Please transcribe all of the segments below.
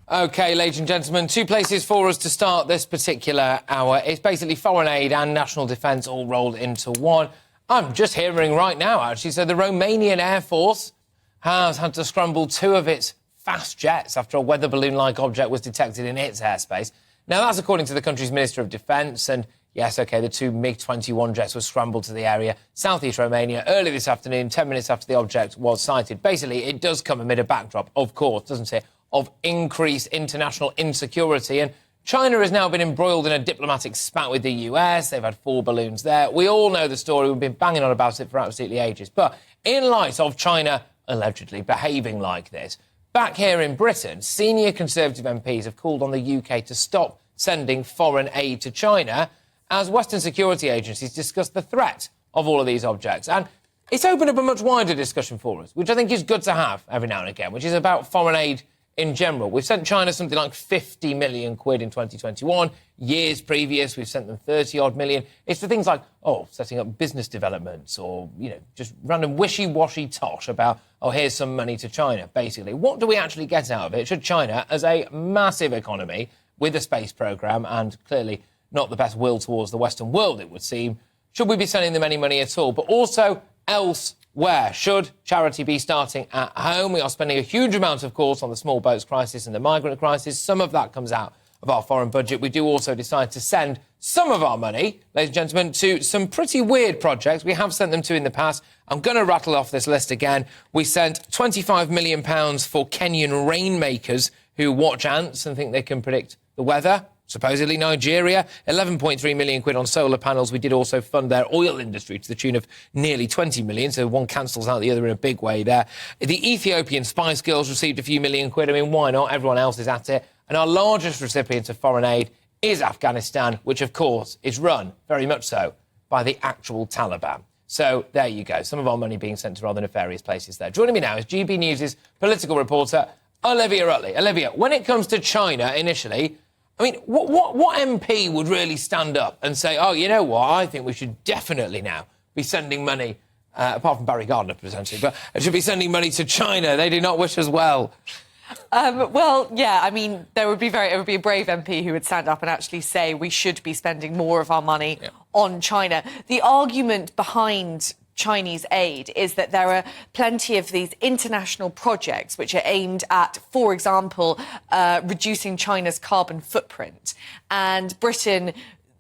OK, ladies and gentlemen, two places for us to start this particular hour. It's basically foreign aid and national defence all rolled into one. I'm just hearing right now, actually, so the Romanian Air Force has had to scramble two of its fast jets after a weather balloon-like object was detected in its airspace. Now, that's according to the country's Minister of Defence, and yes, OK, the two MiG-21 jets were scrambled to the area, southeast Romania, early this afternoon, 10 minutes after the object was sighted. Basically, it does come amid a backdrop, of course, doesn't it, of increased international insecurity. And China has now been embroiled in a diplomatic spat with the US. They've had 4 balloons there. We all know the story. We've been banging on about it for absolutely ages. But in light of China allegedly behaving like this, back here in Britain, senior Conservative MPs have called on the UK to stop sending foreign aid to China as Western security agencies discuss the threat of all of these objects. And it's opened up a much wider discussion for us, which I think is good to have every now and again, which is about foreign aid in general. We've sent China something like 50 million quid in 2021. Years previous, we've sent them 30-odd million. It's for things like, setting up business developments or, just random wishy-washy tosh about, here's some money to China, basically. What do we actually get out of it? Should China, as a massive economy with a space programme and clearly not the best will towards the Western world, it would seem, should we be sending them any money at all? But also elsewhere, should charity be starting at home? We are spending a huge amount, of course, on the small boats crisis and the migrant crisis. Some of that comes out of our foreign budget. We do also decide to send some of our money, ladies and gentlemen, to some pretty weird projects we have sent them to in the past. I'm going to rattle off this list again. We sent £25 million for Kenyan rainmakers who watch ants and think they can predict the weather. Supposedly Nigeria, 11.3 million quid on solar panels. We did also fund their oil industry to the tune of nearly 20 million, so one cancels out the other in a big way there. The Ethiopian Spice Girls received a few million quid. I mean, why not? Everyone else is at it. And our largest recipient of foreign aid is Afghanistan, which, of course, is run, very much so, by the actual Taliban. So there you go, some of our money being sent to rather nefarious places there. Joining me now is GB News' political reporter Olivia Utley. Olivia, when it comes to China initially, I mean, what MP would really stand up and say, you know what, I think we should definitely now be sending money, apart from Barry Gardiner, potentially, but should be sending money to China. They do not wish us well. Well, yeah, I mean, it would be a brave MP who would stand up and actually say we should be spending more of our money on China. The argument behind Chinese aid is that there are plenty of these international projects which are aimed at, for example, reducing China's carbon footprint. And Britain,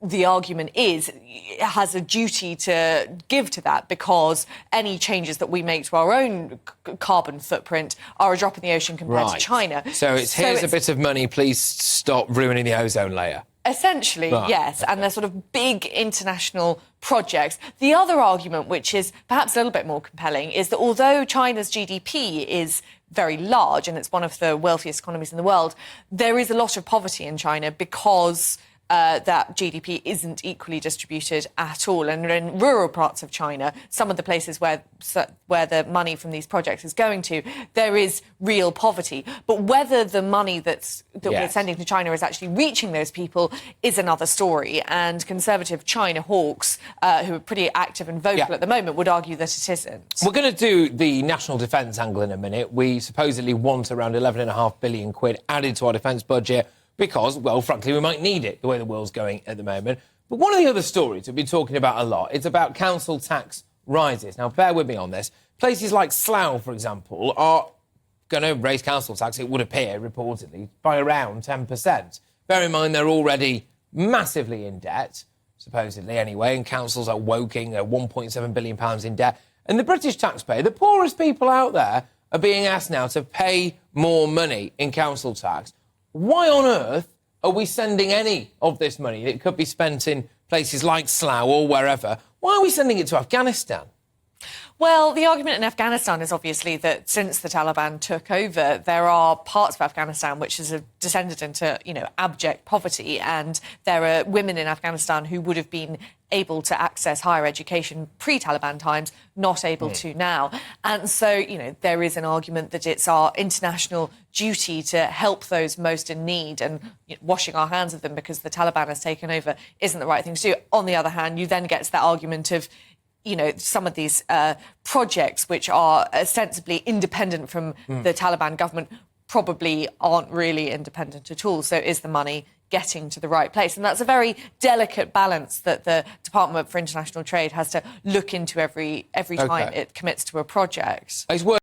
the argument is, has a duty to give to that because any changes that we make to our own carbon footprint are a drop in the ocean compared to China. So here's a bit of money, please stop ruining the ozone layer. Essentially, yes, and they're sort of big international projects. The other argument, which is perhaps a little bit more compelling, is that although China's GDP is very large and it's one of the wealthiest economies in the world, there is a lot of poverty in China because that GDP isn't equally distributed at all. And in rural parts of China, some of the places where the money from these projects is going to, there is real poverty. But whether the money that we're sending to China is actually reaching those people is another story. And Conservative China hawks, who are pretty active and vocal at the moment, would argue that it isn't. We're going to do the national defence angle in a minute. We supposedly want around 11.5 billion quid added to our defence budget, because, well, frankly, we might need it, the way the world's going at the moment. But one of the other stories we've been talking about a lot is about council tax rises. Now, bear with me on this. Places like Slough, for example, are going to raise council tax, it would appear, reportedly, by around 10%. Bear in mind they're already massively in debt, supposedly anyway, and councils are Woking, £1.7 billion in debt. And the British taxpayer, the poorest people out there, are being asked now to pay more money in council tax. Why on earth are we sending any of this money that could be spent in places like Slough or wherever? Why are we sending it to Afghanistan? Well, the argument in Afghanistan is obviously that since the Taliban took over, there are parts of Afghanistan which has descended into, abject poverty, and there are women in Afghanistan who would have been able to access higher education pre-Taliban times, not able to now. And so, there is an argument that it's our international duty to help those most in need, and washing our hands of them because the Taliban has taken over isn't the right thing to do. On the other hand, you then get to that argument of some of these projects which are ostensibly independent from the Taliban government probably aren't really independent at all. So is the money getting to the right place? And that's a very delicate balance that the Department for International Trade has to look into every time it commits to a project. It's worth